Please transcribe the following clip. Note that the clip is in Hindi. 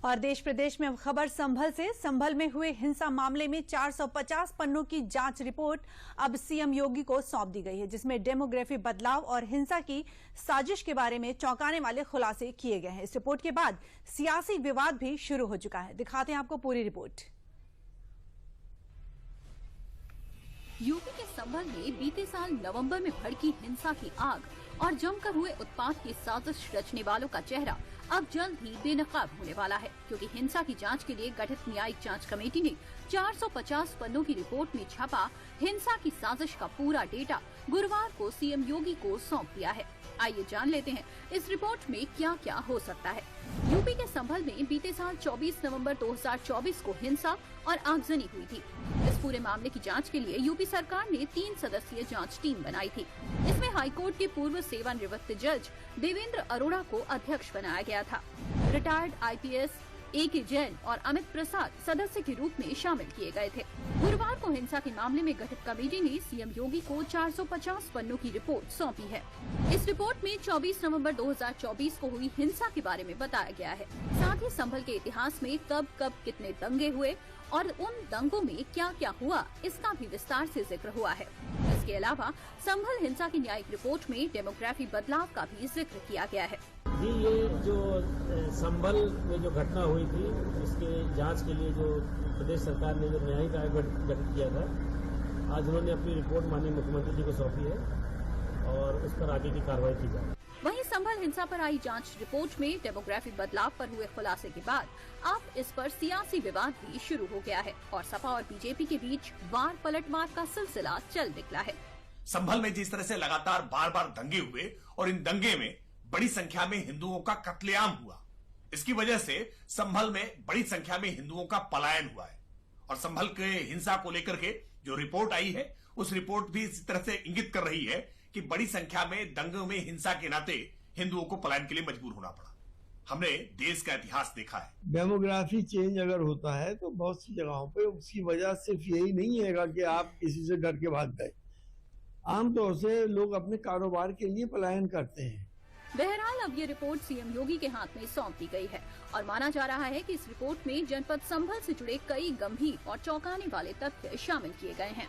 और देश प्रदेश में खबर संभल से। संभल में हुए हिंसा मामले में 450 पन्नों की जांच रिपोर्ट अब सीएम योगी को सौंप दी गई है, जिसमें डेमोग्राफी बदलाव और हिंसा की साजिश के बारे में चौंकाने वाले खुलासे किए गए हैं। इस रिपोर्ट के बाद सियासी विवाद भी शुरू हो चुका है। दिखाते हैं आपको पूरी रिपोर्ट। यूपी के संभल में बीते साल नवंबर में भड़की हिंसा की आग और जमकर हुए उत्पात की साजिश रचने वालों का चेहरा अब जल्द ही बेनकाब होने वाला है, क्योंकि हिंसा की जांच के लिए गठित न्यायिक जांच कमेटी ने 450 पन्नों की रिपोर्ट में छपा हिंसा की साजिश का पूरा डेटा गुरुवार को सीएम योगी को सौंप दिया है। आइए जान लेते हैं इस रिपोर्ट में क्या क्या हो सकता है। यूपी के संभल में बीते साल 24 नवंबर 2024 को हिंसा और आगजनी हुई थी। इस पूरे मामले की जांच के लिए यूपी सरकार ने 3 सदस्यीय जांच टीम बनाई थी। इसमें हाईकोर्ट के पूर्व सेवानिवृत्त जज देवेंद्र अरोड़ा को अध्यक्ष बनाया गया था। Retired IPS A.K. जैन और अमित प्रसाद सदस्य के रूप में शामिल किए गए थे। गुरुवार को हिंसा के मामले में गठित कमेटी ने सीएम योगी को 450 पन्नों की रिपोर्ट सौंपी है। इस रिपोर्ट में 24 नवंबर 2024 को हुई हिंसा के बारे में बताया गया है। साथ ही संभल के इतिहास में कब कब कितने दंगे हुए और उन दंगों में क्या क्या हुआ, इसका भी विस्तार से जिक्र हुआ है। इसके अलावा संभल हिंसा की न्यायिक रिपोर्ट में डेमोग्राफी बदलाव का भी जिक्र किया गया है। जी, ये जो संभल में जो घटना हुई थी, इसके जांच के लिए जो प्रदेश सरकार ने जो न्यायिक आयोग गठित किया था, आज उन्होंने अपनी रिपोर्ट माननीय मुख्यमंत्री जी को सौंपी है और उस पर आगे की कार्रवाई की जाए। वहीं संभल हिंसा पर आई जांच रिपोर्ट में डेमोग्राफी बदलाव पर हुए खुलासे के बाद अब इस पर सियासी विवाद भी शुरू हो गया है और सपा और बीजेपी के बीच वार पलटवार का सिलसिला चल निकला है। संभल में जिस तरह से लगातार बार बार दंगे हुए और इन दंगे में बड़ी संख्या में हिंदुओं का कत्लेआम हुआ, इसकी वजह से संभल में बड़ी संख्या में हिंदुओं का पलायन हुआ है। और संभल के हिंसा को लेकर के जो रिपोर्ट आई है, उस रिपोर्ट भी इस तरह से इंगित कर रही है कि बड़ी संख्या में दंगों में हिंसा के नाते हिंदुओं को पलायन के लिए मजबूर होना पड़ा। हमने देश का इतिहास देखा है। डेमोग्राफी चेंज अगर होता है तो बहुत सी जगहों पे उसकी वजह सिर्फ यही नहीं है कि आप किसी से डर के भाग गए। आमतौर से लोग अपने कारोबार के लिए पलायन करते हैं। बहरहाल अब ये रिपोर्ट सीएम योगी के हाथ में सौंप दी गई है और माना जा रहा है कि इस रिपोर्ट में जनपद संभल से जुड़े कई गंभीर और चौंकाने वाले तथ्य शामिल किए गए हैं।